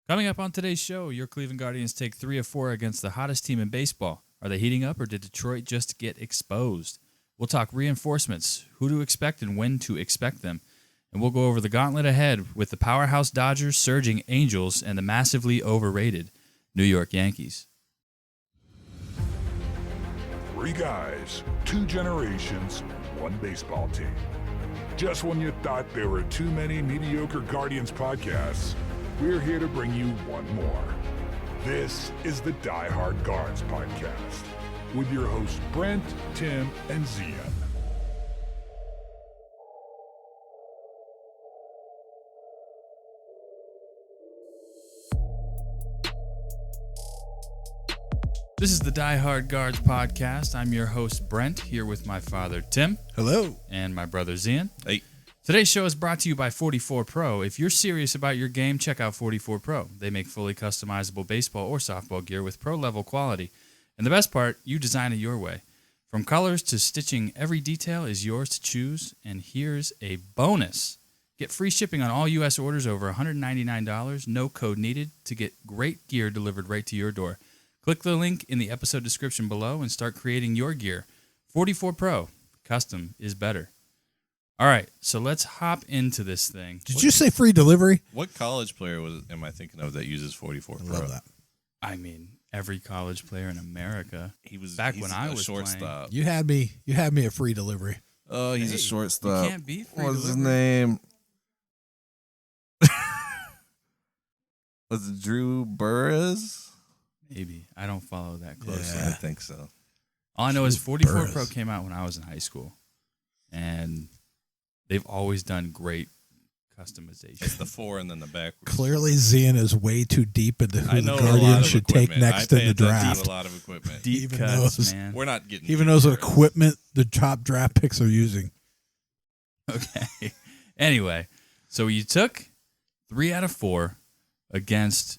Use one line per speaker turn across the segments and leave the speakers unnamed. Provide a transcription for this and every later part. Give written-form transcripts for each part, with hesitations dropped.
Coming up on today's show, your Cleveland Guardians take 3 of 4 against the hottest team in baseball. Are they heating up, or did Detroit just get exposed? We'll talk reinforcements, who to expect and when to expect them. And we'll go over the gauntlet ahead with the powerhouse Dodgers, surging Angels, and the massively overrated New York Yankees.
3 guys, 2 generations, 1 baseball team. Just when you thought there were too many mediocre Guardians podcasts, we're here to bring you one more. This is the Die Hard Guards podcast with your hosts Brent, Tim, and Zian.
This is the Die Hard Guards podcast. I'm your host Brent, here with my father Tim.
Hello.
And my brother Zian.
Hey.
Today's show is brought to you by 44 Pro. If you're serious about your game, check out 44 Pro. They make fully customizable baseball or softball gear with pro-level quality. And the best part, you design it your way. From colors to stitching, every detail is yours to choose. And here's a bonus. Get free shipping on all U.S. orders over $199, no code needed, to get great gear delivered right to your door. Click the link in the episode description below and start creating your gear. 44 Pro. Custom is better. All right, so let's hop into this thing.
Did you say free delivery?
What college player am I thinking of that uses 44 Pro?
I love that.
I mean, every college player in America.
He's
when I was
shortstop.
You had me at free delivery.
Oh, he's a shortstop.
You can't be free
What's his
delivery.
name? Was it Drew Burris?
Maybe. I don't follow that closely.
Yeah.
I think so.
All I know is 44
Burris.
Pro came out when I was in high school, and they've always done great customization.
It's the 4 and then the backwards.
Clearly, Zian is way too deep into
I
who
know
the
a lot
Guardians
of
should take
equipment.
next
I
in
pay
the
attention to
draft.
a lot of equipment.
Deep
even
cuts,
knows.
man.
We're not getting
Even knows what
Burris.
equipment the top draft picks are using.
Okay. Anyway, so you took 3 out of 4 against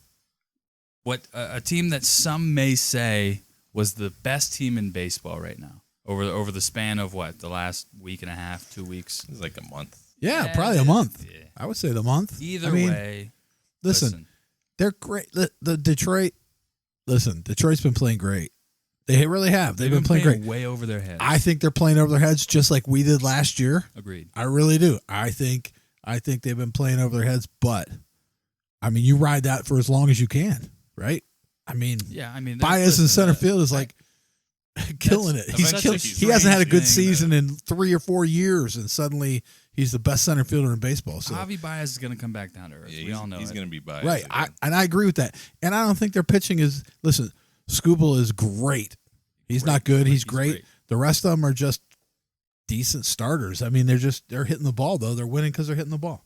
what a team that some may say was the best team in baseball right now over the span of what, the last week and a half, 2 weeks.
It's like a month.
Yeah, probably a month.
Yeah.
I would say the month.
Either way,
Listen, they're great. The Detroit. Listen, Detroit's been playing great. They really have. They've been playing great.
way over their heads.
I think they're playing over their heads just like we did last year.
Agreed.
I really do. I think they've been playing over their heads, but I mean, you ride that for as long as you can, right? I mean,
Yeah, I mean,
Baez in center field is like killing it.
That's such a
He hasn't had a good
strange
season in 3 or 4 years, and suddenly he's the best center fielder in baseball. So
Javi Baez is going to come back down to earth.
Yeah,
we all know
he's
it.
going to be biased.
right,
again.
I agree with that, and I don't think their pitching is. Listen, Skubal is great. He's
Great.
not good. He's
He's
great.
great.
The rest of them are just decent starters. I mean, they're hitting the ball though. They're winning because they're hitting the ball.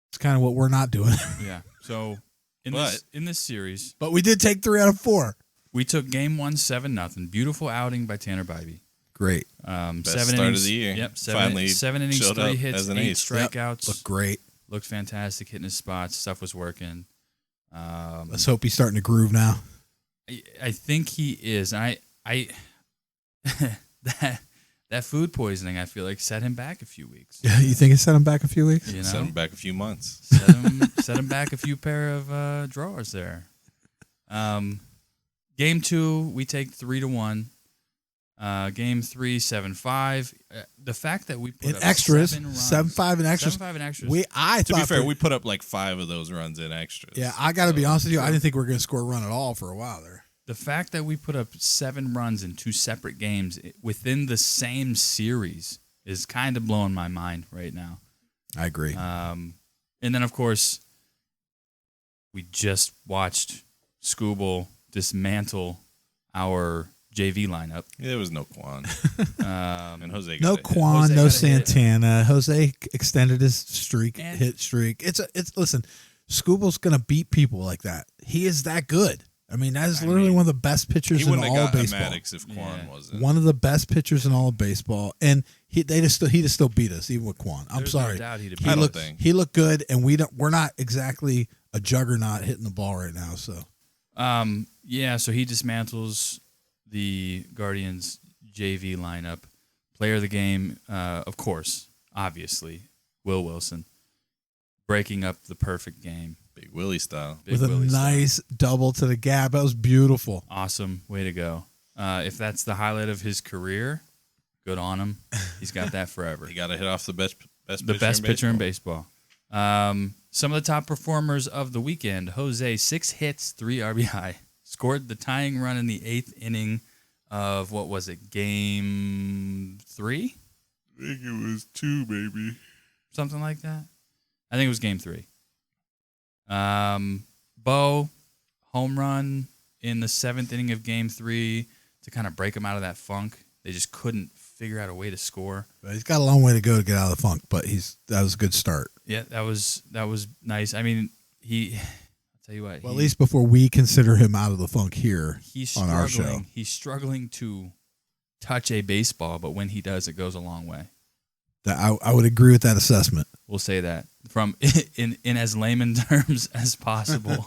It's kind of what we're not doing.
Yeah. So in this series,
But we did take 3 out of 4.
we took game 1 7-0. Beautiful outing by Tanner Bybee.
Great.
Best
7
start
innings,
of the year.
Yep.
Finally
7 innings,
showed
3
up
hits,
as an
8
ace.
strikeouts.
Look great.
Looked fantastic, hitting his spots. Stuff was working.
Let's hope he's starting to groove now.
I think he is. I that food poisoning, I feel like, set him back a few weeks.
You think it set him back a few weeks?
You know,
Send him back a few months.
set him back a few pair of drawers there. Game 2, we take 3-1. Game 3, 7-5. The fact that we put
In
up
extras,
7 runs,
7-5 in extras.
7-5 in extras.
To be fair, we put up like 5 of those runs in extras.
Yeah, I got to be honest with you. I didn't think we were going to score a run at all for a while there.
The fact that we put up 7 runs in 2 separate games within the same series is kind of blowing my mind right now.
I agree.
And then, of course, we just watched Skubal dismantle our JV lineup.
There was no Quan. And Jose got
No
a hit.
Quan,
Jose
no
got a hit.
Santana. Jose extended his streak,
And-
hit streak. It's listen, Skubal's going to beat people like that. He is that good. I mean, that is literally one of the best pitchers
He
in
wouldn't
all
have
of
got
baseball.
Fanatics if Quan wasn't.
One of the best pitchers in all of baseball, and he just still beat us even with Quan. I'm
There's no
sorry.
doubt he'd have
He
beat us.
looked
think.
he looked good, and we're not exactly a juggernaut hitting the ball right now. So
Yeah, so he dismantles the Guardians JV lineup. Player of the game, of course, obviously, Will Wilson. Breaking up the perfect game.
Big Willie style.
Big
with a
Willie style.
nice double to the gap. That was beautiful.
Awesome. Way to go. If that's the highlight of his career, good on him. He's got that forever.
He got to hit off the best
pitcher in baseball. Some of the top performers of the weekend. Jose, 6 hits, 3 RBI. Scored the tying run in the 8th inning of, what was it, game 3?
I think it was 2, maybe.
Something like that. I think it was game 3. Bo, home run in the 7th inning of game 3 to kind of break him out of that funk. They just couldn't figure out a way to score.
But he's got a long way to go to get out of the funk, but that was a good start.
Yeah, that was nice. I mean, I'll tell you what.
Well, at least before we consider him out of the funk here
he's
on our show.
He's struggling to touch a baseball, but when he does, it goes a long way.
I would agree with that assessment.
We'll say that from in as layman terms as possible.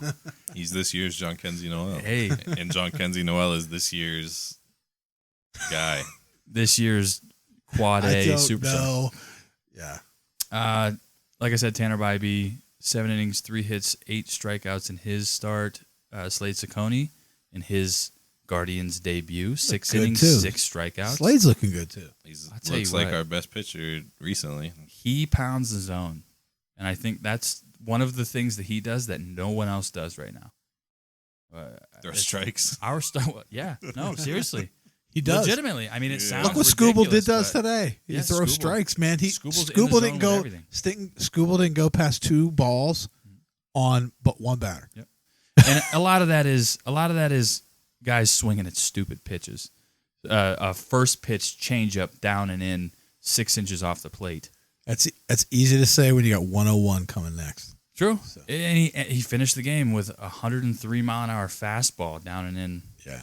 He's this year's John Kenzie Noel.
Hey,
And John Kenzie Noel is this year's guy.
this year's quad A superstar.
No. Yeah.
Like I said, Tanner Bybee, 7 innings, 3 hits, 8 strikeouts in his start. Slade Ciccone in his Guardians debut, 6
good
innings,
too.
6 strikeouts.
Slade's looking good too.
He
I'll tell
looks
you
like
what.
our best pitcher recently.
He pounds the zone, and I think that's one of the things that he does that no one else does right now.
There are strikes.
Our star, yeah, no, seriously,
He does.
legitimately. I mean, it sounds
Look what Scooble
ridiculous,
does
but
today. He
yeah,
throws
Scooble.
strikes, man.
Scooble's in the
Scooble
zone
didn't
with
go.
everything.
Scooble didn't go past 2 balls on but 1 batter.
Yep. And a lot of that is guys swinging at stupid pitches. A first pitch changeup down and in 6 inches off the plate.
That's easy to say when you got 101 coming next.
True. And he finished the game with a 103 mile an hour fastball down and in.
Yeah,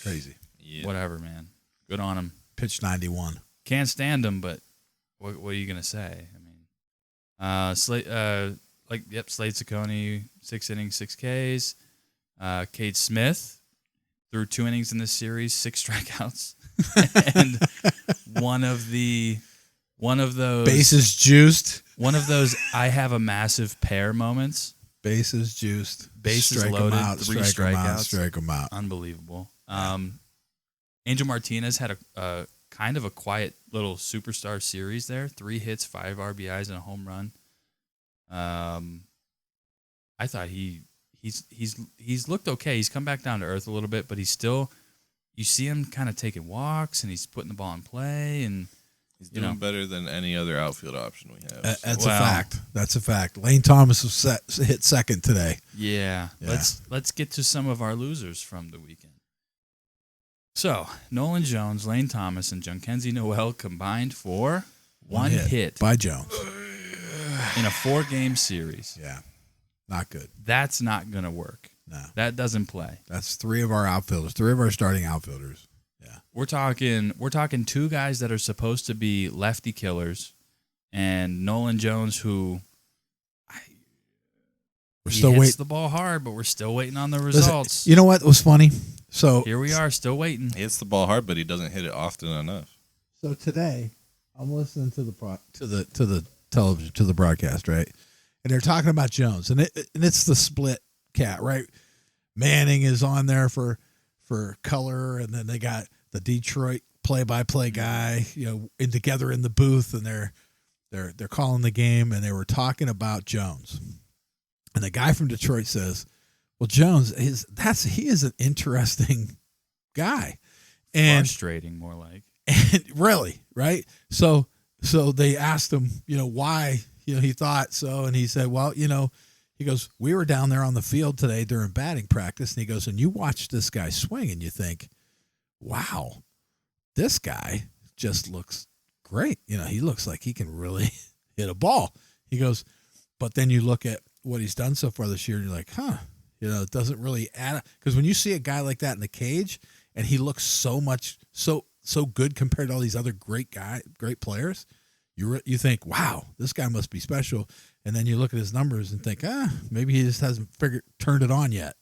crazy.
Yeah.
Whatever, man. Good on him.
Pitch 91.
Can't stand him, but what are you gonna say? I mean, Slade Ciccone, 6 innings, 6 Ks. Cade Smith threw 2 innings in this series, 6 strikeouts, and one of those
Bases juiced.
One of those I have a massive pair moments.
Bases juiced.
Bases
strike
loaded,
'em out,
3
strike 'em out,
strikeouts.
strike 'em out.
Unbelievable. Angel Martinez had a kind of a quiet little superstar series there. 3 hits, 5 RBIs, and a home run. I thought he's looked okay. He's come back down to earth a little bit, but he's still. You see him kind of taking walks, and he's putting the ball in play, and
He's doing better than any other outfield option we have.
That's a fact. That's a fact. Lane Thomas was hit second today.
yeah. Let's get to some of our losers from the weekend. So Nolan Jones, Lane Thomas, and Junkenzie Noel combined for one hit
by Jones
in a 4-game series.
Yeah, not good.
That's not gonna work.
No,
that doesn't play.
That's 3 of our outfielders, 3 of our starting outfielders. Yeah,
We're talking 2 guys that are supposed to be lefty killers, and Nolan Jones, who
we're
he
still
hits
waiting.
the ball hard, but we're still waiting on the
Listen,
results.
you know what was funny? So
Here we are, still waiting.
He hits the ball hard, but he doesn't hit it often enough.
So today, I'm listening to the television, to the broadcast, right? And they're talking about Jones, and it's the split cat, right? Manning is on there for color, and then they got the Detroit play-by-play guy, in together in the booth, and they're calling the game, and they were talking about Jones, and the guy from Detroit says, "Well, Jones he is an interesting guy." And
Frustrating, more like.
and really, right? So they asked him, why, he thought so. And he said, well, he goes, we were down there on the field today during batting practice. And he goes, and you watch this guy swing and you think, wow, this guy just looks great. He looks like he can really hit a ball. He goes, but then you look at what he's done so far this year and you're like, it doesn't really add up. Because when you see a guy like that in the cage and he looks so good compared to all these other great players, you think, wow, this guy must be special. And then you look at his numbers and think, maybe he just hasn't turned it on yet,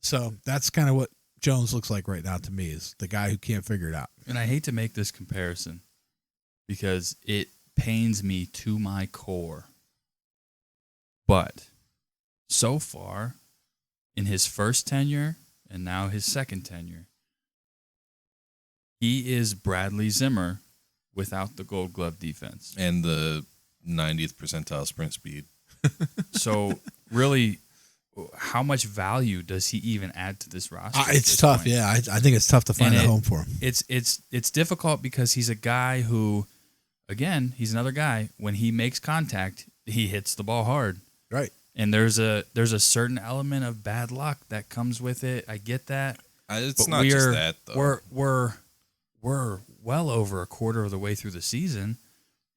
So that's kind of what Jones looks like right now to me, is the guy who can't figure it out.
And I hate to make this comparison because it pains me to my core. But so far in his first tenure and now his second tenure, he is Bradley Zimmer without the Gold Glove defense.
And the 90th percentile sprint speed.
So really, how much value does he even add to this roster?
It's tough.
Point?
Yeah, I think it's tough to find a home for him.
It's difficult because he's a guy who, again, he's another guy. When he makes contact, he hits the ball hard.
Right.
And there's a certain element of bad luck that comes with it. I get that.
It's not just that, though.
We're well over a quarter of the way through the season,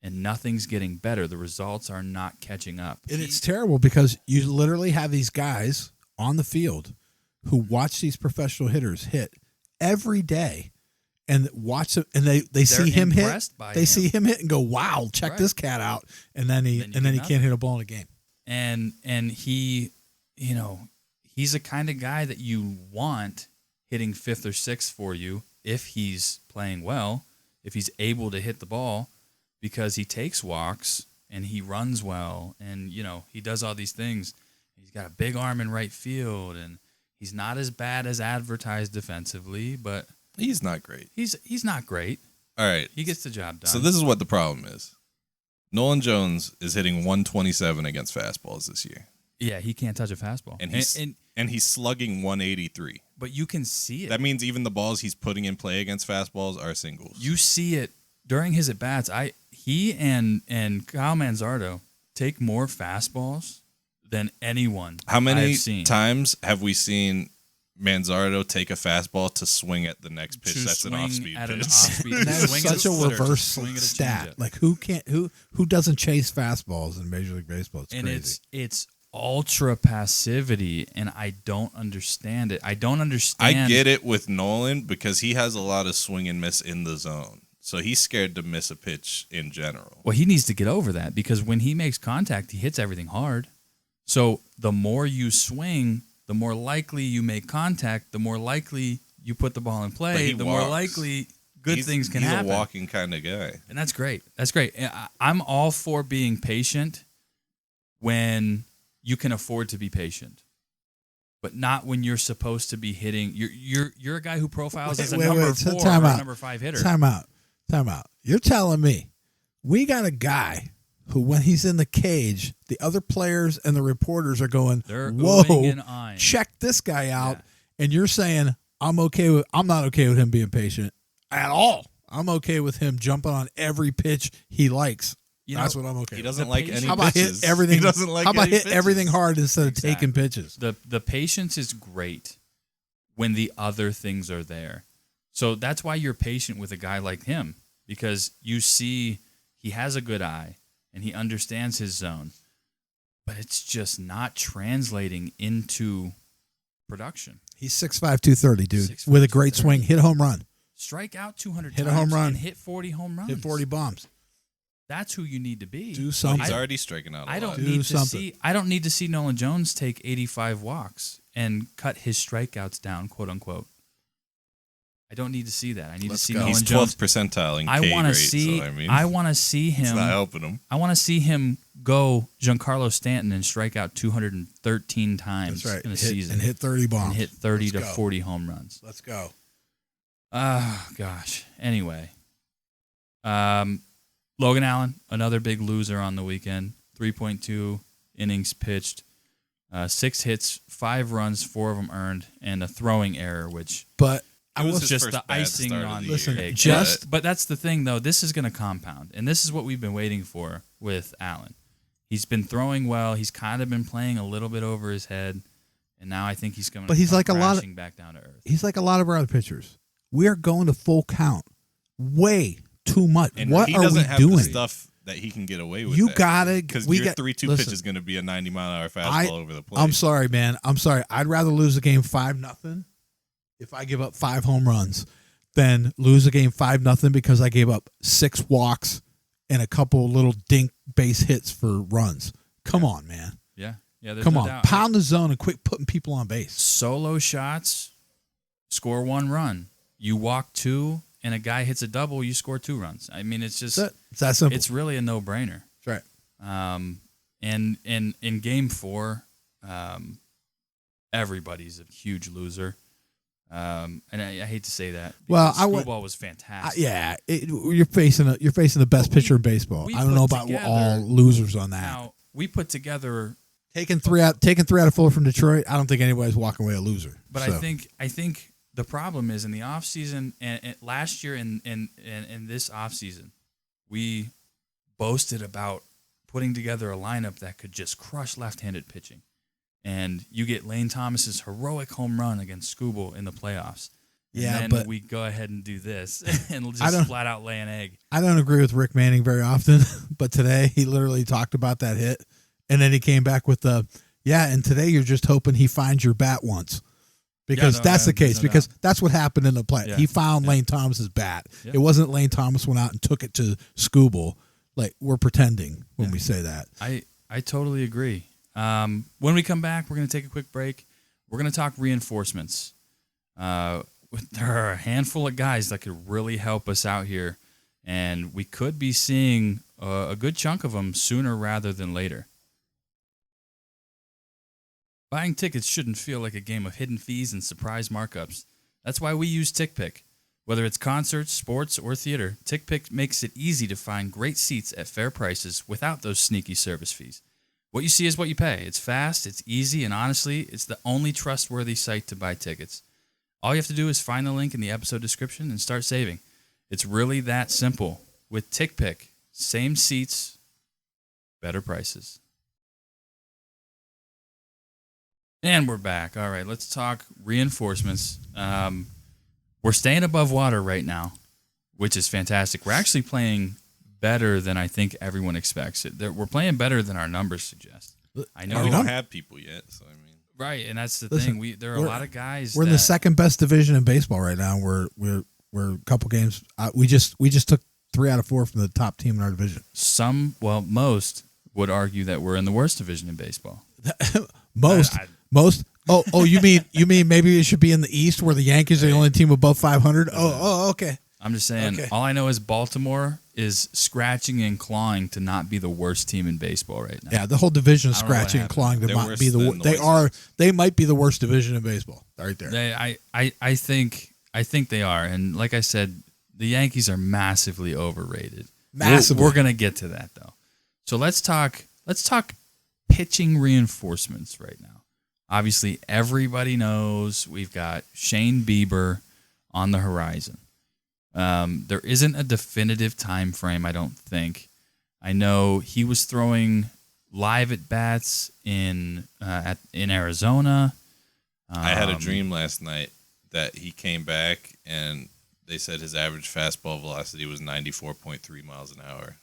and nothing's getting better. The results are not catching up.
And it's terrible because you literally have these guys on the field who watch these professional hitters hit every day and watch them, and they see him hit. They see him hit and go, "Wow, check this cat out!" And then he can't hit a ball in a game.
And he, he's the kind of guy that you want hitting fifth or sixth for you if he's playing well, if he's able to hit the ball, because he takes walks and he runs well, and he does all these things. He's got a big arm in right field, and he's not as bad as advertised defensively, but
he's not great.
He's not great.
All right,
he gets the job done.
So this is what the problem is. Nolan Jones is hitting 127 against fastballs this year.
Yeah, he can't touch a fastball,
and he's slugging 183.
But you can see it.
That means even the balls he's putting in play against fastballs are singles.
You see it during his at bats. He and Kyle Manzardo take more fastballs than anyone.
How many
I've seen.
times have we seen Manzardo take a fastball to swing at the next pitch? That's an off-speed pitch.
That is such a reverse stat. Like who doesn't chase fastballs in Major League Baseball? It's crazy.
It's ultra passivity, and I don't understand it. I
get it with Nolan because he has a lot of swing and miss in the zone. So he's scared to miss a pitch in general.
Well, he needs to get over that because when he makes contact, he hits everything hard. So the more you swing, the more likely you make contact, the more likely you put the ball in play, the more likely good things can happen.
He's a walking kind of guy.
And that's great. That's great. I'm all for being patient when you can afford to be patient, but not when you're supposed to be hitting. You're a guy who profiles as a number 4 or a number 5 hitter.
Time out. You're telling me we got a guy who, when he's in the cage, the other players and the reporters are going, "Whoa, check this guy out," and you're saying I'm not okay with him being patient at all. I'm okay with him jumping on every pitch he likes. That's what I'm okay with.
He doesn't like any
How about
pitches.
hit everything?
He doesn't like
how about
any
hit
pitches.
everything hard instead of taking pitches?
The patience is great when the other things are there. So that's why you're patient with a guy like him, because you see he has a good eye and he understands his zone, but it's just not translating into production.
He's 6'5", 230, dude, 6'5", with a great swing. Hit a home run.
Strike out 200
hit
times
a home run.
And hit 40 home runs.
Hit 40 bombs.
That's who you need to be.
Do something.
He's already striking out a lot.
I don't need to see Nolan Jones take 85 walks and cut his strikeouts down, quote unquote. I don't need to see that. I need to see Nolan
He's
Jones.
12th percentile in K
I want to
rate,
see.
so, I mean,
I want to see him.
It's not helping him.
I want to see him go Giancarlo Stanton and strike out 213 times in a season
and hit 30 bombs
and hit 30 to 40 home runs.
Let's go.
Oh gosh. Anyway, Logan Allen, another big loser on the weekend. 3.2 innings pitched, 6 hits, 5 runs, 4 of them earned, and a throwing error, which.
But
I was just the icing on the cake. But that's the thing, though. This is going to compound, and this is what we've been waiting for with Allen. He's been throwing well. He's kind of been playing a little bit over his head, and now I think he's coming.
But he's like
back down to earth.
He's like a lot of our other pitchers. We're going to full count, way too much.
And
what
he
are
doesn't
we
have
doing?
The stuff that he can get away with.
You got it
because your 3-2 pitch is going to be a 90-mile-an-hour fastball over the plate.
I'm sorry, man. I'm sorry. I'd rather lose a game 5-0 if I give up 5 home runs than lose a game 5-0 because I gave up 6 walks and a couple little dink base hits for runs. Come on, man.
Yeah.
Come on. Doubt. Pound the zone and quit putting people on base.
Solo shots, score 1 run. You walk 2, and a guy hits a double, you score 2 runs. I mean, it's just
it's that simple.
It's really a no-brainer.
That's right.
And in game 4, everybody's a huge loser. And I hate to say that.
Well,
Screwball was fantastic.
You're facing the best pitcher in baseball. I don't know about all losers on that.
Now we put together
taking three out of 4 from Detroit. I don't think anybody's walking away a loser.
But I think the problem is in the offseason and last year and this offseason, we boasted about putting together a lineup that could just crush left-handed pitching. And you get Lane Thomas's heroic home run against Scooble in the playoffs. And then we go ahead and do this and just flat out lay an egg.
I don't agree with Rick Manning very often, but today he literally talked about that hit. And then he came back with and today you're just hoping he finds your bat once. Because that's the case. Because that's what happened in the play.
Yeah.
He found Lane Thomas's bat.
Yeah.
It wasn't Lane Thomas went out and took it to Scooble. Like, we're pretending when we say that.
I totally agree. When we come back, we're going to take a quick break. We're going to talk reinforcements. There are a handful of guys that could really help us out here, and we could be seeing a good chunk of them sooner rather than later. Buying tickets shouldn't feel like a game of hidden fees and surprise markups. That's why we use TickPick. Whether it's concerts, sports, or theater, TickPick makes it easy to find great seats at fair prices without those sneaky service fees. What you see is what you pay. It's fast, it's easy, and honestly, it's the only trustworthy site to buy tickets. All you have to do is find the link in the episode description and start saving. It's really that simple. With TickPick, same seats, better prices. And we're back. All right, let's talk reinforcements. We're staying above water right now, which is fantastic. We're actually playing better than I think everyone expects. We're playing better than our numbers suggest. I know
we don't have people yet, so I mean,
right, and that's the thing. There are a lot of guys.
We're in the second best division in baseball right now. We're a couple games. We just took 3 out of 4 from the top team in our division.
Most would argue that we're in the worst division in baseball.
Most. Oh, you mean maybe it should be in the East where the Yankees are the only team above 500? Oh, okay.
I'm just saying. Okay. All I know is Baltimore is scratching and clawing to not be the worst team in baseball right now.
Yeah, the whole division is scratching and clawing to not be They might be the worst division in baseball right there.
I think they are, and like I said, the Yankees are massively overrated.
Massively.
We're gonna get to that though. So let's talk pitching reinforcements right now. Obviously, everybody knows we've got Shane Bieber on the horizon. There isn't a definitive time frame, I don't think. I know he was throwing live at bats in Arizona.
I had a dream last night that he came back and they said his average fastball velocity was 94.3 miles an hour.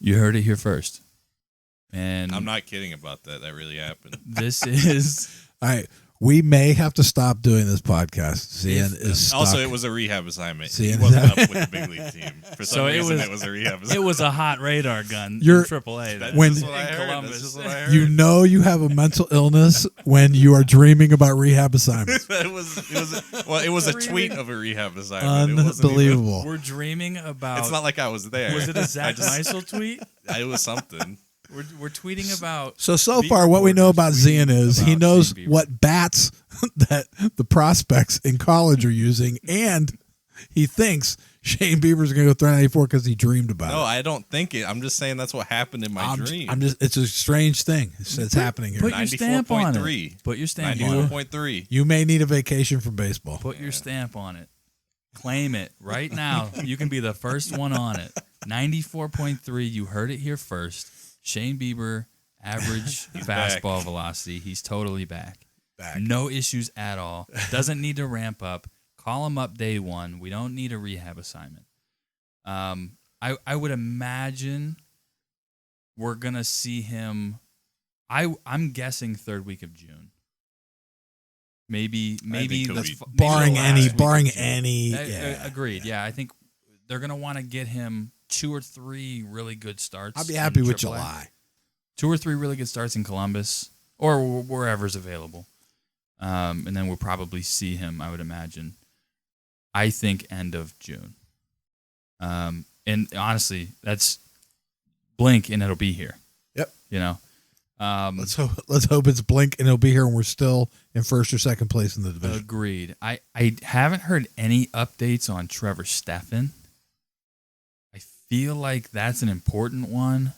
You heard it here first. And
I'm not kidding about that. That really happened.
This is...
All right. We may have to stop doing this podcast. Zian is stuck.
Also, it was a rehab assignment.
Zian
he wasn't up with the big league team. For some reason, it was a rehab assignment.
It was a hot radar gun
You're,
in AAA.
That's
when,
just what I heard.
Columbus.
That's just what I heard.
You know you have a mental illness when you are dreaming about rehab assignments.
it was a tweet of a rehab assignment.
Unbelievable.
We're dreaming about...
It's not like I was there.
Was it a Zach Meisel tweet?
It was something.
We're tweeting about...
So far, what we know about Zian is he knows what bats that the prospects in college are using, and he thinks Shane Bieber's going to go 394 because he dreamed about it.
No, I don't think it. I'm just saying that's what happened in my dream.
It's a strange thing. It's happening here.
Put your stamp on it. Put your stamp on it.
94.3.
You may need a vacation from baseball.
Put your stamp on it. Claim it right now. You can be the first one on it. 94.3. You heard it here first. Shane Bieber, average fastball velocity. He's totally back. No issues at all. Doesn't need to ramp up. Call him up day one. We don't need a rehab assignment. I would imagine we're going to see him. I'm guessing third week of June. Maybe
barring any.
Agreed. Yeah, I think they're going to want to get him 2 or 3 really good starts.
I'll be happy with July.
2 or 3 really good starts in Columbus or wherever's available. And then we'll probably see him, I would imagine, I think end of June. And honestly, that's blink and it'll be here.
Yep.
You know,
Let's hope it's blink and it'll be here and we're still in first or second place in the division.
Agreed. I haven't heard any updates on Trevor Stephan. I feel like that's an important one.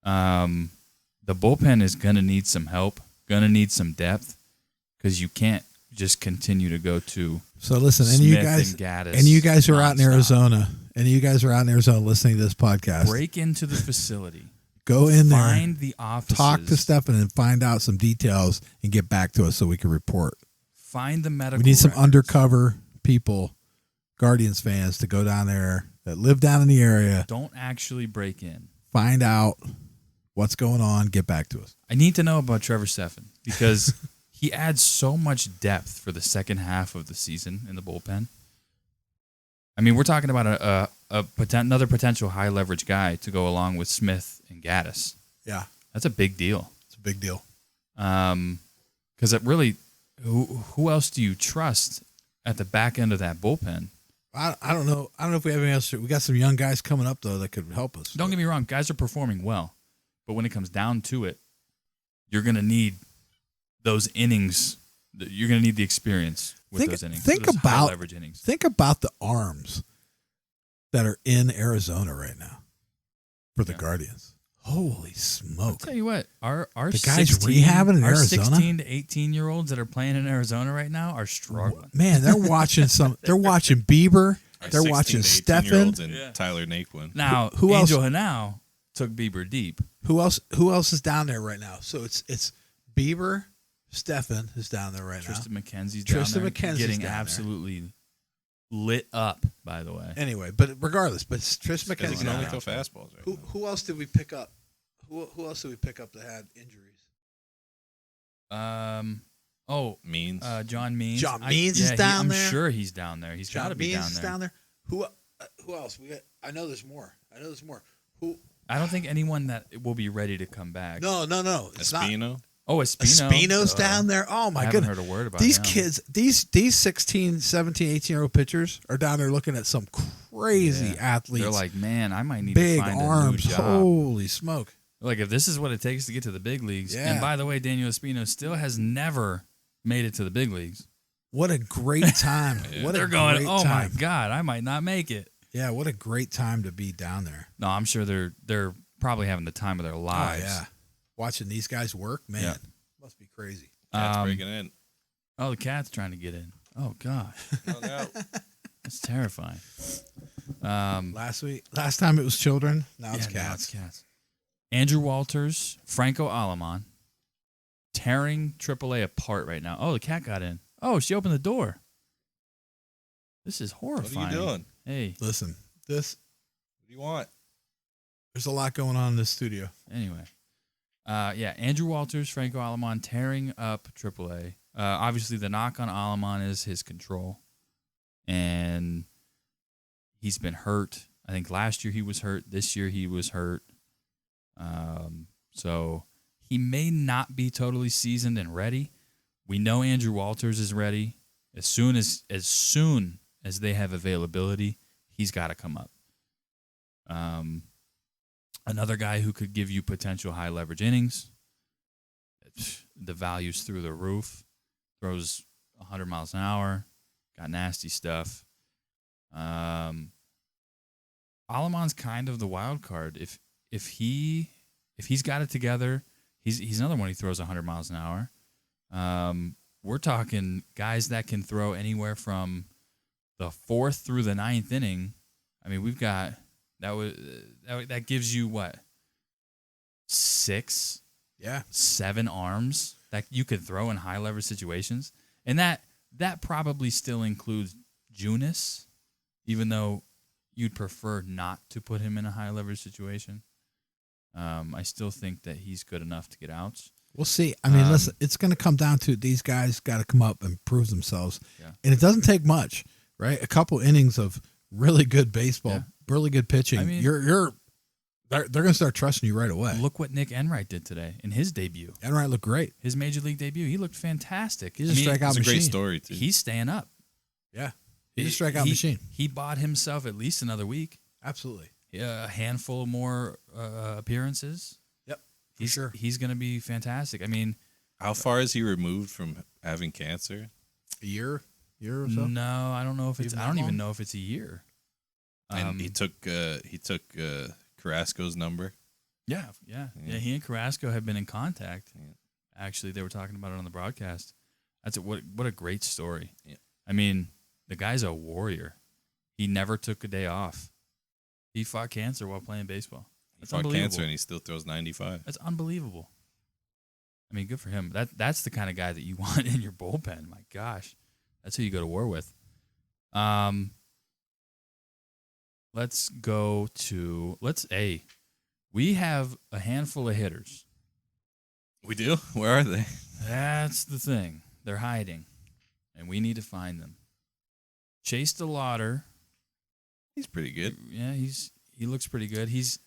The bullpen is going to need some help, going to need some depth, because you can't just continue to go to.
So listen,
Smith
and you guys who are out in Arizona, listening to this podcast,
break into the facility.
Go in there,
find the offices,
talk to Stephan, and find out some details, and get back to us so we can report.
Find the medical.
We need some
records.
undercover people, Guardians fans, to go down there that live down in the area.
Don't actually break in.
Find out what's going on. Get back to us.
I need to know about Trevor Stephan because he adds so much depth for the second half of the season in the bullpen. I mean, we're talking about another potential high leverage guy to go along with Smith and Gaddis.
Yeah,
that's a big deal.
It's a big deal.
Because it really, who else do you trust at the back end of that bullpen?
I don't know. I don't know if we have any else. We got some young guys coming up though that could help us.
Don't get me wrong, guys are performing well, but when it comes down to it, you're going to need those innings. You're going to need the experience with those innings.
Think
those
about
high leverage innings.
Think about the arms that are in Arizona right now for the Guardians. Holy smoke!
I'll tell you what, our
the guys rehabbing in Arizona,
16 to 18-year-olds that are playing in Arizona right now are struggling.
Man, they're watching They're watching Bieber. They're watching Stephan
and Tyler Naquin.
Now,
who else?
Angel Hanau took Bieber deep.
Who else is down there right now? So it's Bieber, Stephan is down there right
Tristan
now.
McKenzie's
Tristan
down there,
McKenzie's
getting
down
absolutely lit up. By the way,
anyway, but regardless, Tristan
Because he
McKenzie
can only throw fastballs. Right
Who else did we pick up? Who else did we pick up that had injuries?
Means.
John Means.
John Means is down there.
I'm sure he's down there. He's got to be
Means
down there.
is down there. Who else? We got. I know there's more. Who?
I don't think anyone that will be ready to come back.
No. It's
Espino.
not.
Oh, Espino.
Espino's down there. Oh my
I haven't
goodness.
heard a word about
these
him.
kids. These 16, 17, 18-year-old pitchers are down there looking at some crazy athletes.
They're like, man, I might need
big
to find
arms.
a new job.
Holy smoke!
Like, if this is what it takes to get to the big leagues.
Yeah.
And by the way, Daniel Espino still has never made it to the big leagues.
What a great time! What
They're
a
going,
great
oh
time.
my God, I might not make it.
Yeah, what a great time to be down there.
No, I'm sure they're probably having the time of their lives.
Oh yeah, watching these guys work, man,
Yeah.
must be crazy.
Cat's breaking in.
Oh, the cat's trying to get in. Oh God,
Oh, no.
that's terrifying.
Last time it was children. Now it's
Now
cats.
it's cats. Andrew Walters, Franco Alamon, tearing AAA apart right now. Oh, the cat got in. Oh, she opened the door. This is horrifying.
What are you doing?
Hey,
Listen,
What do you want?
there's a lot going on in this studio.
anyway. Andrew Walters, Franco Alamon tearing up AAA. Obviously, the knock on Alamon is his control. And he's been hurt. I think last year he was hurt. This year he was hurt. So he may not be totally seasoned and ready. We know Andrew Walters is ready. As soon as they have availability, he's got to come up. Another guy who could give you potential high leverage innings. The value's through the roof. Throws 100 miles an hour. Got nasty stuff. Alamon's kind of the wild card. If he's got it together, he's another one. He throws 100 miles an hour. We're talking guys that can throw anywhere from the 4th through the 9th inning. I mean, we've got that gives you what, 6, 7 arms that you could throw in high leverage situations, and that probably still includes Junis, even though you'd prefer not to put him in a high leverage situation. I still think that he's good enough to get outs.
We'll see. I mean, listen, it's going to come down to these guys got to come up and prove themselves.
Yeah.
And it doesn't take much, right? A couple innings of really good baseball, really good pitching.
I mean,
they're going to start trusting you right away.
Look what Nick Enright did today in his debut.
Enright looked great.
His major league debut. He looked fantastic.
He's a strikeout
It's a
machine.
great story, too.
He's staying up.
Yeah. He's a strikeout machine.
He bought himself at least another week.
Absolutely.
A handful more appearances.
Yep.
He's going to be fantastic. I mean,
How far is he removed from having cancer?
A year or so.
no, I don't know if it's.
Even
I
that
don't even
long?
know if it's a year.
And he took Carrasco's number.
Yeah. He and Carrasco have been in contact.
Yeah.
Actually, they were talking about it on the broadcast. What a great story.
Yeah.
I mean, the guy's a warrior. He never took a day off. He fought cancer while playing baseball.
He
That's
fought
unbelievable.
cancer and he still throws 95.
That's unbelievable. I mean, good for him. That's the kind of guy that you want in your bullpen. My gosh, that's who you go to war with. Let's go to we have a handful of hitters.
We do? Where are they?
That's the thing. They're hiding, and we need to find them. Chase DeLauder.
He's pretty good.
Yeah, he looks pretty good. He's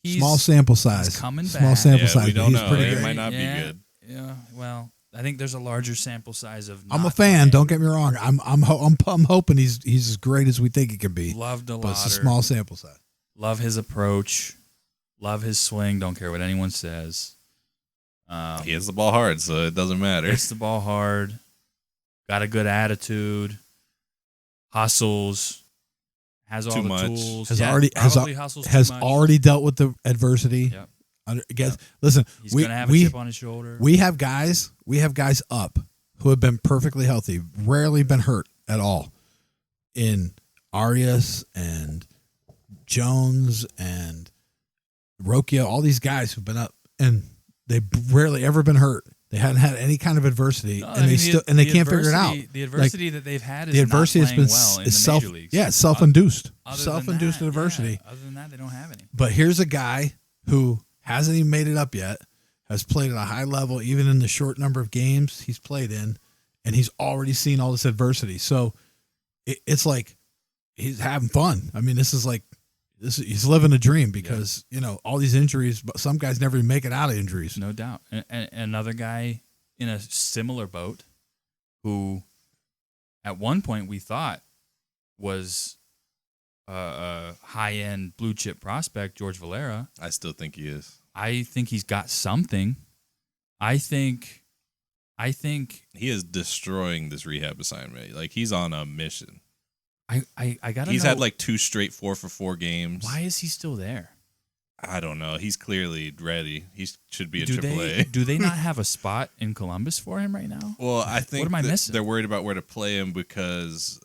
Small sample size.
He's coming
Small
back.
sample
Yeah,
size.
we
but
don't
he's
know.
pretty
It
good.
might not be good.
Yeah, well, I think there's a larger sample size of.
I'm a
not
fan.
playing.
Don't get me wrong. I'm hoping he's as great as we think he can be.
Love DeLauder.
But it's a small sample size.
Love his approach. Love his swing. Don't care what anyone says.
He hits the ball hard, so it doesn't matter.
Hits the ball hard. Got a good attitude. Hustles. Has all
Too
the
much.
tools.
Has
Yeah,
already
probably hustles too
has
much.
already dealt with the adversity.
Yep.
Listen,
He's gonna have a chip on his shoulder.
we have guys up who have been perfectly healthy, rarely been hurt at all. In Arias and Jones and Rocchio, all these guys who've been up and they've rarely ever been hurt. They hadn't had any kind of adversity,
No,
and
I mean,
they can't figure it out.
The adversity that they've had is
The adversity
not
has been
playing well in
is
the major leagues.
it's self-induced,
Other than
self-induced
that,
adversity.
yeah, other than that, they don't have any.
But here's a guy who hasn't even made it up yet, has played at a high level, even in the short number of games he's played in, and he's already seen all this adversity. So it's like he's having fun. I mean, he's living a dream because, all these injuries, but some guys never even make it out of injuries.
No doubt. And another guy in a similar boat who at one point we thought was a high-end blue-chip prospect, George Valera.
I still think he is.
I think he's got something. I think
He is destroying this rehab assignment. Like, he's on a mission.
I gotta
He's
know,
had like 2 straight 4-for-4 games.
why is he still there?
I don't know. He's clearly ready. He should be in
Do
AAA.
they not have a spot in Columbus for him right now?
Well, I think
What am I missing?
they're worried about where to play him because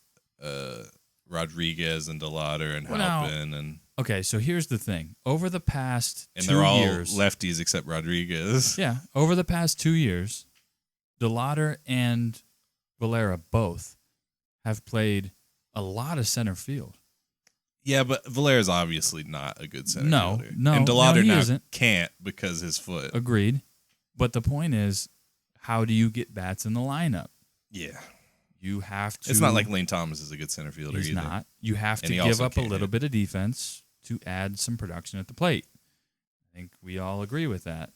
Rodriguez and DeLauder and
Well, now-
Halpin and
Okay, so here's the thing. Over the past 2
they're all
years,
lefties except Rodriguez.
yeah, over the past 2 years, DeLauder and Valera both have played a lot of center field.
Yeah, but Valera's obviously not a good center
No,
fielder.
no,
and DeLauder
he
now
isn't.
can't because his foot.
Agreed. But the point is, how do you get bats in the lineup?
Yeah.
You have to.
It's not like Lane Thomas is a good center fielder
he's
either.
not. You have
And
to
he
give
also
up a
can't
little
hit.
bit of defense to add some production at the plate. I think we all agree with that.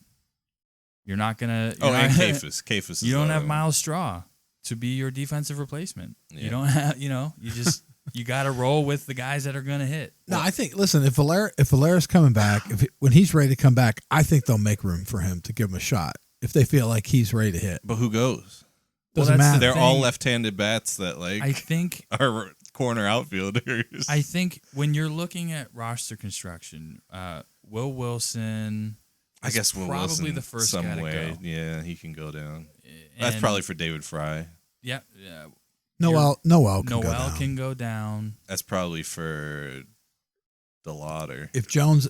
You're not gonna.
Oh,
you're
and
not-
Kafus. Kafus is
You don't
the
have
other one.
Miles Straw to be your defensive replacement.
Yeah.
You don't have. You just you got to roll with the guys that are gonna hit.
No, I think. Listen, if Valera's coming back, when he's ready to come back, I think they'll make room for him to give him a shot if they feel like he's ready to hit.
But who goes?
Doesn't
that's the
matter.
They're all
thing.
left-handed bats that
I think.
are corner outfielders.
I think when you're looking at roster construction, Will Wilson.
I guess Will
probably
Wilson
the first
some
guy to
way.
go.
Yeah, he can go down. That's
And-
probably for David Fry.
Yeah.
Noel can go
Noel
down.
can go down.
That's probably for DeLauder.
If Jones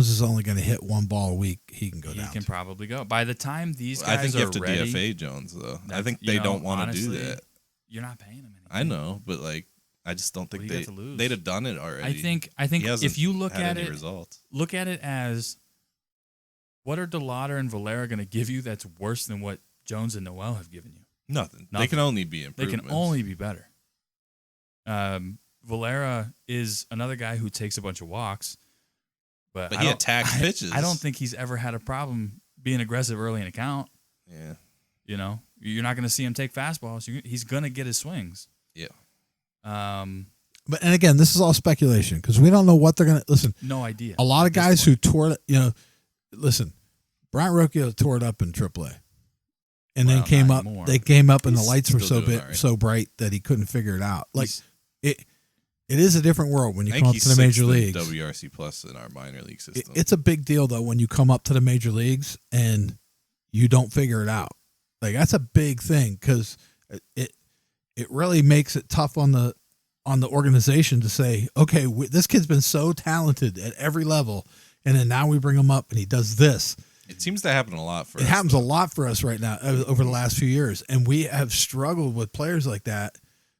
is only going to hit one ball a week, he can go
He
down.
can probably go. By the time these
I
guys
think you have to
are ready,
DFA Jones though. I
that's-
think they don't want to do
honestly,
that.
You're not paying him anything.
I know, but like, I just don't think
What do you got to lose?
they'd have done it already.
I think
He hasn't
if you look
had
at
any
it,
results.
look at it as what are DeLauder and Valera going to give you that's worse than what Jones and Noel have given you?
Nothing. They
Nothing.
can only be
They
improvements.
can only be better. Valera is another guy who takes a bunch of walks, but
But
I
he
don't-
attacks pitches.
I don't think he's ever had a problem being aggressive early in a count.
Yeah.
You're not going to see him take fastballs. He's going to get his swings.
Yeah.
But and again, this is all speculation because we don't know what they're going to listen.
No idea.
A lot of
at this
guys
point.
who tore, listen, Brian Rocchio tore it up in AAA, and
Well,
then came
not
up.
anymore.
They came up, and the
He's
lights were
still
so
doing all right.
so bright that he couldn't figure it out. Like
He's-
it is a different world when you
I
come
think
up to
he's
the major
sixth in
leagues.
WRC plus in our minor league system.
It's a big deal though when you come up to the major leagues and you don't figure it out. Like that's a big thing because it really makes it tough on the organization to say, okay, this kid's been so talented at every level, and then now we bring him up and he does this.
It seems to happen a lot for
It
us.
happens a lot for us right now over the last few years, and we have struggled with players like that.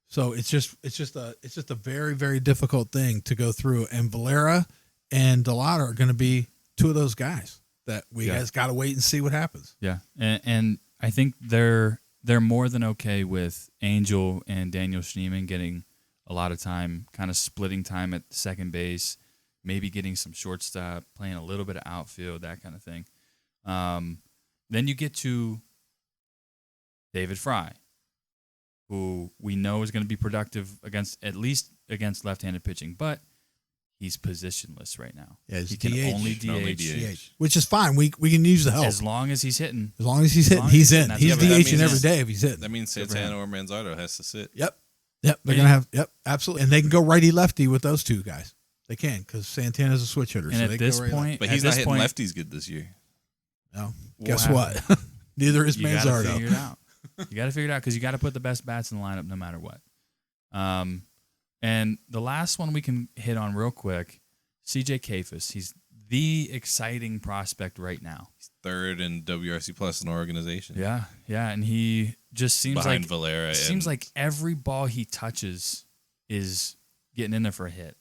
So it's just a very, very difficult thing to go through. And Valera and Delata are going to be two of those guys that we guys got to wait and see what happens.
Yeah, and I think they're more than okay with Angel and Daniel Schneemann getting a lot of time, kind of splitting time at second base, maybe getting some shortstop, playing a little bit of outfield, that kind of thing. Then you get to David Fry, who we know is going to be productive at least against left-handed pitching, but he's positionless right now.
Yeah, he's
he can
DH.
only DH.
Only DH.
Which is fine. We can use the help
As long as he's hitting.
as long as he's
as long
hitting.
as
He's
he's
in.
hitting, that's-
He's
yeah, but that
DHing
means
every
that-
day if he's hitting.
That means
Good for
Santana or Manzardo has to sit.
Yep. They're gonna have. Yep. Absolutely. And they can go righty lefty with those two guys. They can because Santana's a switch hitter.
And
so
at
they can
this
go righty-lefty.
point,
But
at
he's not
this
hitting
point,
lefties good this year.
No.
We'll
Guess
have-
what? Neither is
You got to
Manzardo.
figure it out. You got to figure it out because you got to put the best bats in the lineup no matter what. And the last one we can hit on real quick, CJ Kafis. He's the exciting prospect right now.
He's third in WRC plus in our organization.
Yeah, and he just seems
Behind
like
Valera.
seems
and
like every ball he touches is getting in there for a hit.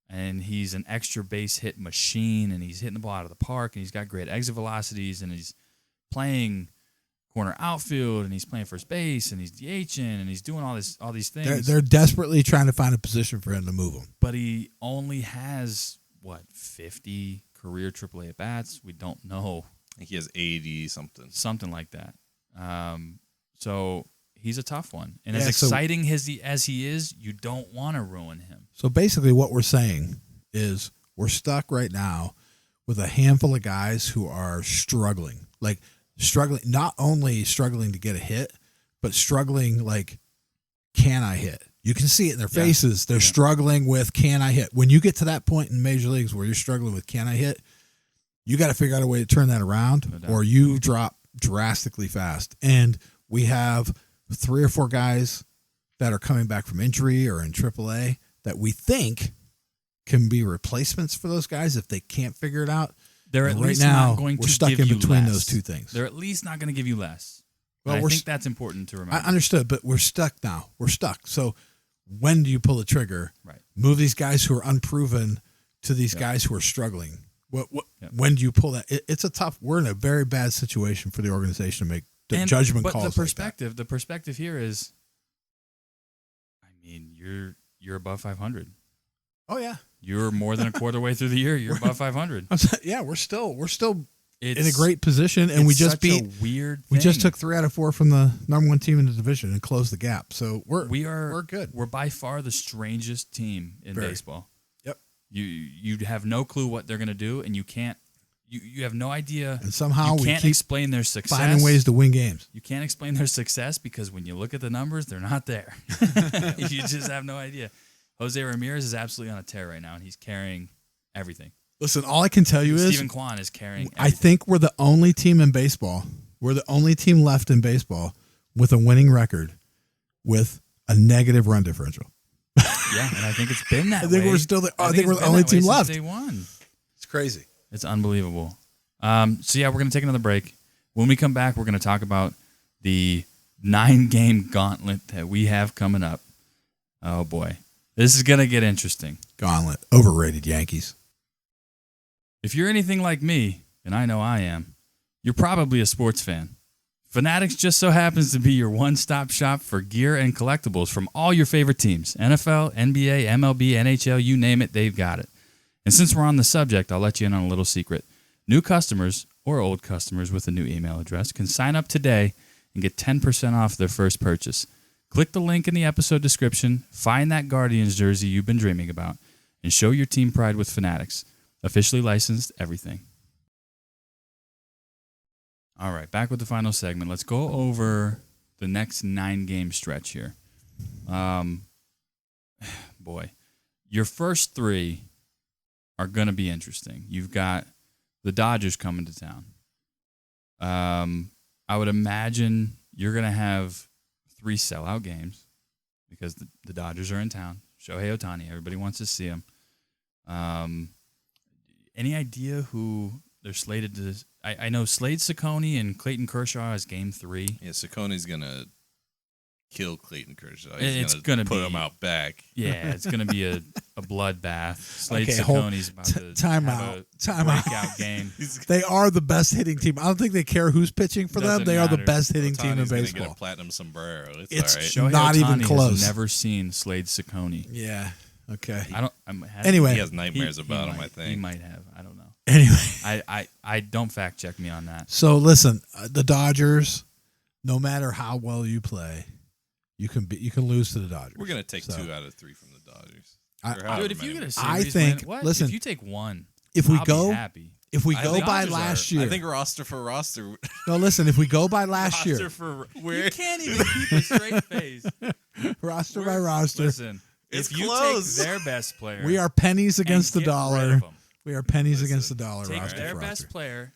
And he's an extra base hit machine, and he's hitting the ball out of the park, and he's got great exit velocities, and he's playing corner outfield, and he's playing first base, and he's DHing, and he's doing all these things.
They're desperately trying to find a position for him to move him.
But he only has 50 career AAA at bats. We don't know,
I think he has 80 something.
something like that. So he's a tough one, and
Yeah,
as
so-
exciting as he is, you don't want to ruin him.
So basically, what we're saying is we're stuck right now with a handful of guys who are struggling, not only struggling to get a hit, but struggling like, can I hit? You can see it in their faces. They're struggling with, can I hit? When you get to that point in major leagues where you're struggling with, can I hit? You got to figure out a way to turn that around, or you drop drastically fast. And we have 3 or 4 guys that are coming back from injury or in AAA that we think can be replacements for those guys if they can't figure it out.
They're at
And right
least
now,
not going
we're
to
stuck
give
in
you
between
less.
those two things.
They're at least not going to give you less.
Well,
And I
we're
think
s-
that's important to remember.
I understood, but we're stuck now. We're stuck. So when do you pull the trigger?
Right.
Move these guys who are unproven to these guys who are struggling.
Yep.
When do you pull that? It's a tough. We're in a very bad situation for the organization to make judgment
but
calls.
the
like that.
the perspective here is, I mean, you're above 500.
Oh yeah,
You're more than a quarter way through the year. You're above 500.
yeah. We're still
It's
in a great position, and
it's
we just
such
beat.
a weird.
We just
thing.
took 3 out of 4 from the number 1 team in the division and closed the gap. So we're good.
We're by far the strangest team in
Very.
baseball.
Yep.
You have no clue what they're going to do, and you can't. You have no idea.
And somehow
you
we
can't
keep
explain their success.
finding ways to win games.
You can't explain their success because when you look at the numbers, they're not there. You just have no idea. Jose Ramirez is absolutely on a tear right now, and he's carrying everything.
Listen, all I can tell you is
Stephen Kwan is carrying everything.
I think we're the only team in baseball. We're the only team left in baseball with a winning record with a negative run differential.
Yeah, and I think it's been that way.
I think we're still I think we're
it's
the
been
only
that way
team
since
left.
Day one.
It's crazy.
It's unbelievable. So yeah, we're going to take another break. When we come back, we're going to talk about the 9-game gauntlet that we have coming up. Oh boy. This is going to get interesting.
Gauntlet. Overrated Yankees.
If you're anything like me, and I know I am, you're probably a sports fan. Fanatics just so happens to be your one-stop shop for gear and collectibles from all your favorite teams. NFL, NBA, MLB, NHL, you name it, they've got it. And since we're on the subject, I'll let you in on a little secret. New customers or old customers with a new email address can sign up today and get 10% off their first purchase. Click the link in the episode description, find that Guardians jersey you've been dreaming about, and show your team pride with Fanatics. Officially licensed everything. All right, back with the final segment. Let's go over the next 9-game stretch here. Boy, your first 3 are going to be interesting. You've got the Dodgers coming to town. I would imagine you're going to have 3 sellout games because the Dodgers are in town. Shohei Ohtani, everybody wants to see him. Any idea who they're slated to? I know Slade Ciccone and Clayton Kershaw is game 3.
Yeah, Siccone's gonna kill Clayton Kershaw.
It's
He's
gonna
put
be-
him out back.
Yeah, it's going to be a bloodbath. Slade
Okay,
Ciccone's about to
time
have
out,
a
time out.
breakout game.
They are the best hitting team. I don't think they care who's pitching for them.
Doesn't
They are the
matter.
best hitting team in
Ohtani's gonna
baseball.
get a platinum sombrero. It's
It's
all right.
Shohei
Not even
Ohtani
close.
Has never seen Slade Ciccone.
Yeah. Okay.
Anyway,
He has nightmares about him, I think.
He might have. I don't know.
Anyway,
I don't fact check me on that.
so listen, the Dodgers. No matter how well you play, you can lose to the Dodgers.
We're gonna take
So,
2 out of 3 from the Dodgers.
I-
Or however
Dude, if you
many.
get a series
I think-
win, what?
listen,
if you take 1,
If we
I'll
go,
be happy.
if we
I
go
think
by
Dodgers
last
are-
year,
I think roster for roster.
no, listen. If we go by last year,
for
You can't even keep a straight face.
roster by roster,
Listen,
It's
if you
close.
take their best player,
we are pennies
and
against the
get rid
dollar.
of 'em,
We are pennies
Listen,
against the dollar.
take
roster
their
for
best
roster.
player,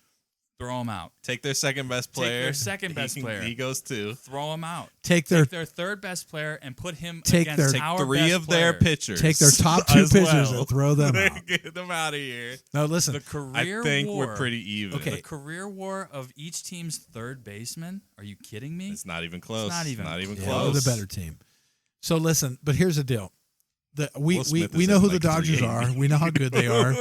throw them out.
Take their second best player.
their second best player.
He goes 2.
Throw them out.
Take their
Take their third best player and put him
Take
against
their-
our
3
best
of their
player.
pitchers.
take their top 2
as
pitchers
well.
and throw them out.
Get them out of here.
No, listen.
The career
I think
war.
we're pretty even.
Okay.
The career war of each team's third baseman. Are you kidding me?
It's not even close.
not even
Yeah,
close.
we're the better team. So listen, but here's the deal. We
Will Smith
we
is
know
at
who
like
the Dodgers
380.
are. We know how good they are.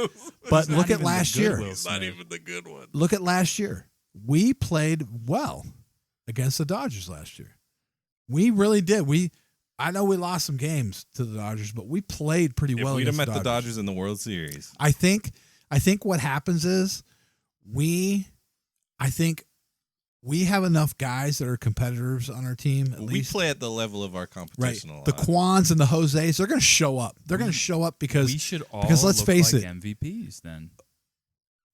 But
not
look at
even the
last
good
year.
Will
It's not
Smith.
even the good one.
Look at last year. We played well against the Dodgers last year. We really did. I know we lost some games to the Dodgers, but we played pretty
If
well
we'd have
against
met the
Dodgers.
Dodgers in the World Series,
I think what happens is I think we have enough guys that are competitors on our team. At
we
least,
play at the level of our
right?
competition a lot.
The Kwans and the Jose's, they're going to show up. They're going to show up because
we should all
because let's
look
face
like
it.
MVPs then.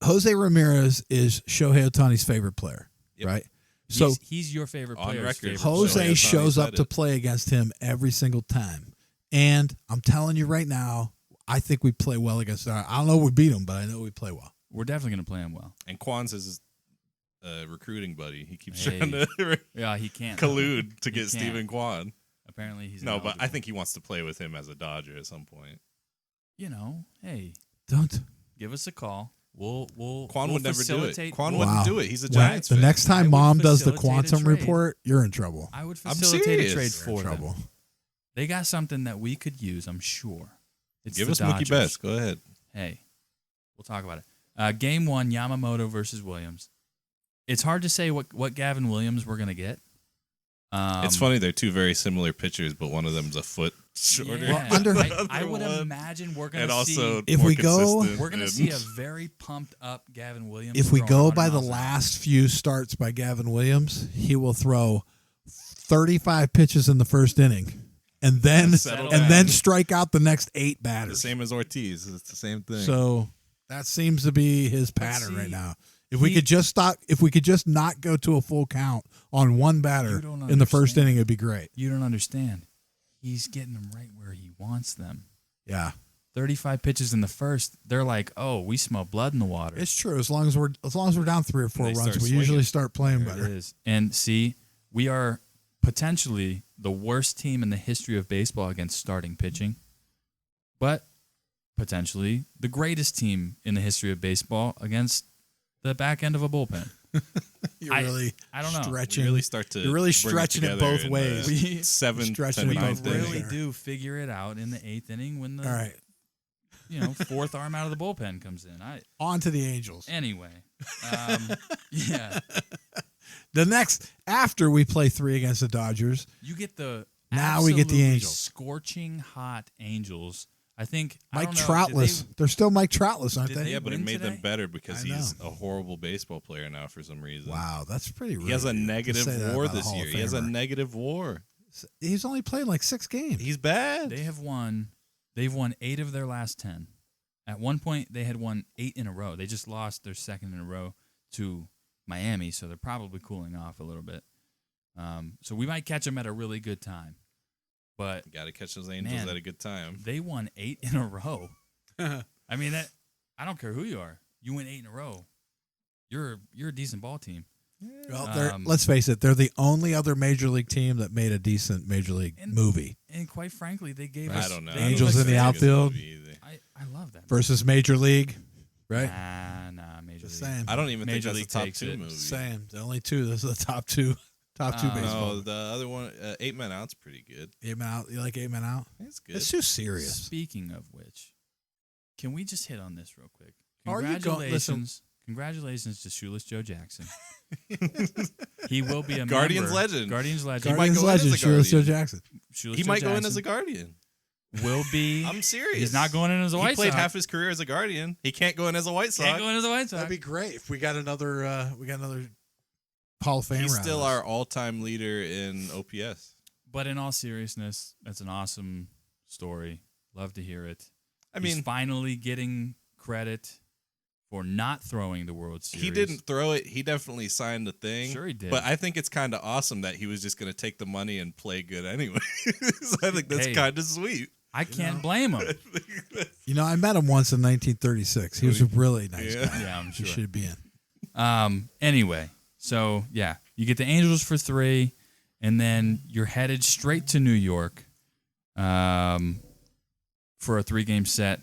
Jose Ramirez is Shohei Ohtani's favorite player,
Yep.
right? So
He's your favorite
On
player.
record.
Jose
Shohei Ohtani
shows up
said
to
it.
play against him every single time. And I'm telling you right now, I think we play well against them. I don't know if we beat them, but I know we play well.
We're definitely going to play him well.
and Kwan's is his recruiting buddy. He keeps
Hey.
trying to
Yeah, he can't.
collude to
He
get
can't.
Stephen Kwan.
Apparently, he's
No, but I
ineligible.
think he wants to play with him as a Dodger at some point.
Hey,
Don't.
give us a call. We'll
Kwan would never do it.
facilitate-
Kwan
we'll-
wouldn't do it. He's a
When-
Giants
the
fan.
next
I
time
would
Mom does the
facilitate a
quantum
trade.
report, you're in trouble.
I would
I'm
facilitate a
serious.
trade
You're in
for them.
trouble.
They got something that we could use, I'm sure. It's
Give
the
us Mookie
Dodgers.
Betts. Go ahead.
Hey, we'll talk about it. Game 1, Yamamoto versus Williams. It's hard to say what Gavin Williams we're going to get.
It's funny. They're 2 very similar pitchers, but one of them's a foot shorter.
Yeah,
Well, under-
I would
one.
imagine we're going
And
to
also,
see.
If
more
we go-
consistent
We're going to
and-
see a very pumped up Gavin Williams.
If we
throwing
go
100
by the
miles an hour.
last few starts by Gavin Williams, he will throw 35 pitches in the first inning and then
Settle
and
down.
then strike out the next 8
the
batters.
same as Ortiz. It's the same thing.
So that seems to be his pattern
see,
right now. If we could just not go to a full count on one batter
You don't
in the first
understand.
inning, it'd be great.
You don't understand. He's getting them right where he wants them.
Yeah,
35 pitches in the first. They're like, oh, we smell blood in the water.
it's true. As long as we're down 3 or 4
They
runs,
start
we
swinging.
usually start playing
There it
better.
is. And see, we are potentially the worst team in the history of baseball against starting pitching, but potentially the greatest team in the history of baseball against the back end of a bullpen.
You're
I-
really
I don't know.
stretching.
We really start to
You're really
bring
stretching it
together
both
in
ways.
the
We-
7th
stretching
to
it
We
both
9th
ways.
inning.
really
there.
do figure it out in the 8th inning when the
All right,
fourth arm out of the bullpen comes in.
on to the Angels.
Anyway, yeah,
The next after we play 3 against the Dodgers,
you get the
Now we get the
absolutely
Angels.
scorching hot Angels. I think
Mike
I don't know,
Troutless. They're still Mike Troutless, aren't
did
they?
they
Yeah, but it
win
made them
today?
better because
I
he's a horrible baseball player now for some reason.
Wow, that's pretty rude.
He has a
to
negative
say that
WAR
about a
this
Hall
year.
of
He has a
Famer.
negative WAR.
He's only played like 6 games.
He's bad.
They've won 8 of their last 10. At one point, they had won 8 in a row. They just lost their second in a row to Miami, so they're probably cooling off a little bit. So we might catch them at a really good time. But
Got to catch those Angels
man,
at a good time.
they won 8 in a row. I mean, I don't care who you are. You win 8 in a row. You're a decent ball team.
Well, let's face it, they're the only other major league team that made a decent major league movie.
And quite frankly, they gave
I
us
don't know.
they
I don't
gave
Angels
us-
in the outfield.
I love that.
Versus Major League, right?
Nah, Major
Just
League.
saying.
I don't even
Major
think
League
that's a top
takes
2
it.
movie.
Same. The only two. Those are the top two baseball.
No, the other one, 8 Men Out's pretty good.
8 Men Out. You like 8 Men Out?
It's good.
It's too serious.
Speaking of which, can we just hit on this real quick?
Are you going- listen.
Congratulations to Shoeless Joe Jackson. He will be a
Guardians
member.
legend.
Guardians legend.
might
Guardians
go in as a
legend, Shoeless Joe
Guardian.
Jackson.
Shoeless
He
Joe
might go in
Jackson
as a Guardian.
will be.
I'm serious.
He's not going in as a White
He played
Sox.
half his career as a Guardian. He can't go in as a White Sox.
Can't go in as a White Sox.
That'd be great if we got another. Hall of Famer.
He's
out of
still
this.
our all-time leader in OPS.
But in all seriousness, that's an awesome story. Love to hear it.
I
He's
mean,
finally getting credit for not throwing the World Series.
he didn't throw it. He definitely signed the thing.
Sure he did.
But I think it's kind of awesome that he was just going to take the money and play good anyway. So I think that's
Hey.
kind of sweet.
I can't blame him.
I met him once in 1936. He was a really nice
Yeah.
guy.
Yeah, I'm
He
sure.
should be in.
Anyway, so yeah, you get the Angels for 3, and then you're headed straight to New York for a 3-game set.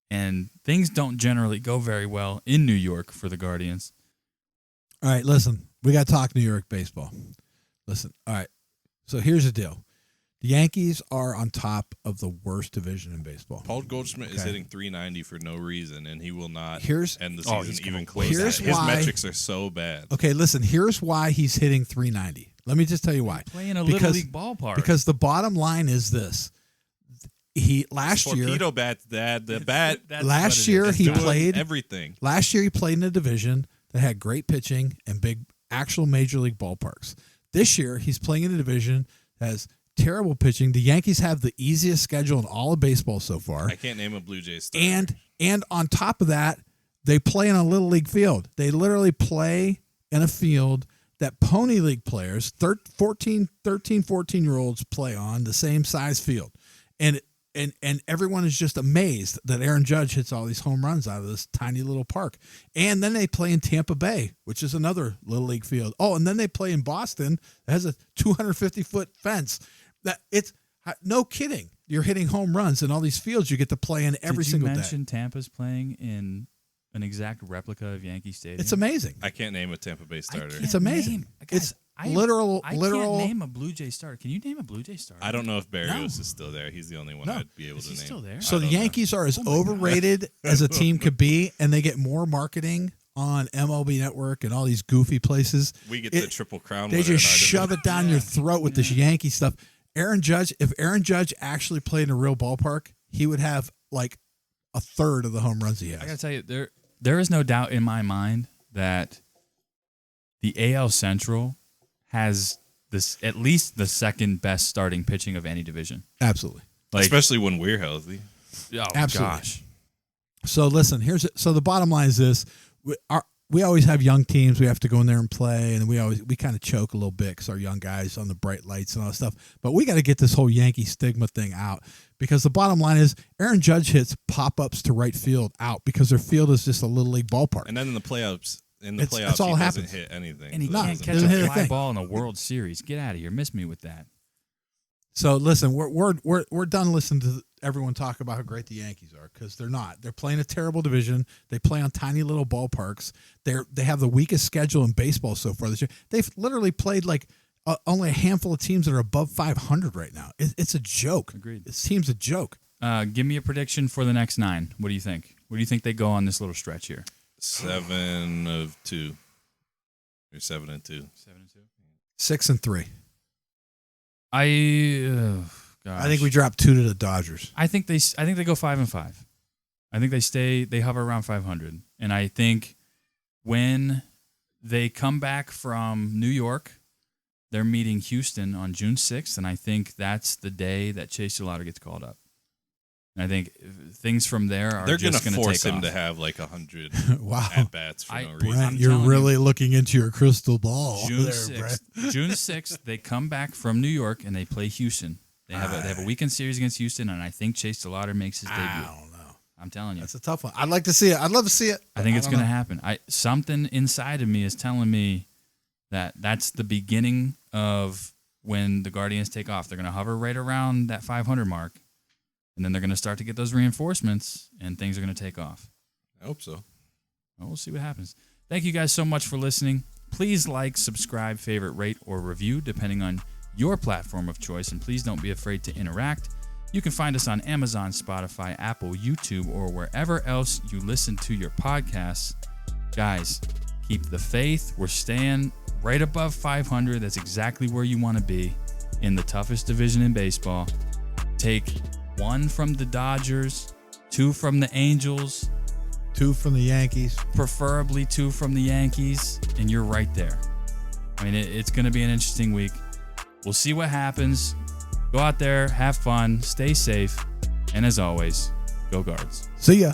And things don't generally go very well in New York for the Guardians.
All right, listen. We got to talk New York baseball. Listen. All right. So here's the deal. The Yankees are on top of the worst division in baseball.
Paul Goldschmidt is
Okay.
hitting 390 for no reason, and he will not
Here's-
end the
Oh,
season
he's
even
going
close.
way
Here's
His
why-
metrics are so bad.
Okay, listen. Here's why he's hitting 390. Let me just tell you why.
Playing a Little League ballpark.
Because the bottom line is this. Last year
Torpedo bat's dad. The bat
That's
last
what it
year
is.
he
doing
played
everything.
Last year he played in a division that had great pitching and big actual major league ballparks. This year he's playing in a division that has terrible pitching. The Yankees have the easiest schedule in all of baseball so far.
I can't name a Blue Jays starter.
And on top of that, they play in a little league field. They literally play in a field that pony league players, 13, 14-year-olds play on the same size field. And everyone is just amazed that Aaron Judge hits all these home runs out of this tiny little park. And then they play in Tampa Bay, which is another little league field. Oh, and then they play in Boston that has a 250-foot fence. That it's no kidding. You're hitting home runs in all these fields you get to play in every single
Did you
day.
mention Tampa's playing in an exact replica of Yankee Stadium?
It's amazing.
I can't name a Tampa Bay starter.
It's amazing. It's literal.
I can't name a Blue Jay starter. Can you name a Blue Jay starter?
I don't know if Barrios is still there. He's the only one
No.
I'd be able
Is
to
he
name.
still there?
So
I
the
don't know.
Yankees are as overrated as a team could be, and they get more marketing on MLB Network and all these goofy places.
We get the Triple Crown.
They
winner
just
in our
shove
division.
it down your throat with this Yankee stuff. If Aaron Judge actually played in a real ballpark, he would have like a third of the home runs he
I gotta
has.
tell you, there is no doubt in my mind that the AL Central has this at least the second best starting pitching of any division.
Absolutely.
Like,
Especially when we're healthy.
oh
Absolutely.
gosh,
So listen, so the bottom line is this: we always have young teams. We have to go in there and play, and we kind of choke a little bit because our young guys on the bright lights and all that stuff. But we got to get this whole Yankee stigma thing out, because the bottom line is Aaron Judge hits pop-ups to right field out because their field is just a little league ballpark.
And then in the playoffs,
That's all
he
happens.
doesn't hit anything.
and he
So
No,
that
can't
doesn't
catch
doesn't hit
a
a
fly
thing.
ball in the World Series. Get out of here! Miss me with that.
So listen, we're done listening to everyone talk about how great the Yankees are, because they're not. They're playing a terrible division. They play on tiny little ballparks. They have the weakest schedule in baseball so far this year. They've literally played like only a handful of teams that are above 500 right now. It's a joke.
Agreed.
This team's a joke.
Give me a prediction for the next 9. What do you think? Where do you think they go on this little stretch here?
7-2. You're 7-2.
6-3.
Gosh.
I think we dropped 2 to the Dodgers.
I think they go 5-5. I think they hover around 500, and I think when they come back from New York, they're meeting Houston on June 6th, and I think that's the day that Chase DeLauter gets called up. And I think things from there are
They're
just
going
going
to
to
force
take
him
off.
to have like 100
Wow.
at-bats for no reason.
Brent,
I'm
you're
telling
really looking into your crystal ball.
June
there,
6th.
Brent.
June 6th, they come back from New York and they play Houston. They have a weekend series against Houston, and I think Chase DeLauder makes his debut.
I don't know.
I'm telling you.
That's a tough one. I'd like to see it. I'd love to see it.
I think it's going to
know.
happen. Something inside of me is telling me that that's the beginning of when the Guardians take off. They're going to hover right around that 500 mark, and then they're going to start to get those reinforcements, and things are going to take off.
I hope so.
Well, we'll see what happens. Thank you guys so much for listening. Please like, subscribe, favorite, rate, or review, depending on your platform of choice, and please don't be afraid to interact. You can find us on Amazon, Spotify, Apple, YouTube, or wherever else you listen to your podcasts. Guys, keep the faith. We're staying right above 500. That's exactly where you want to be in the toughest division in baseball. Take 1 from the Dodgers, 2 from the Angels,
2 from the Yankees.
preferably 2 from the Yankees, and you're right there. I mean, it's going to be an interesting week. We'll see what happens. Go out there, have fun, stay safe, and as always, go Guards.
See ya.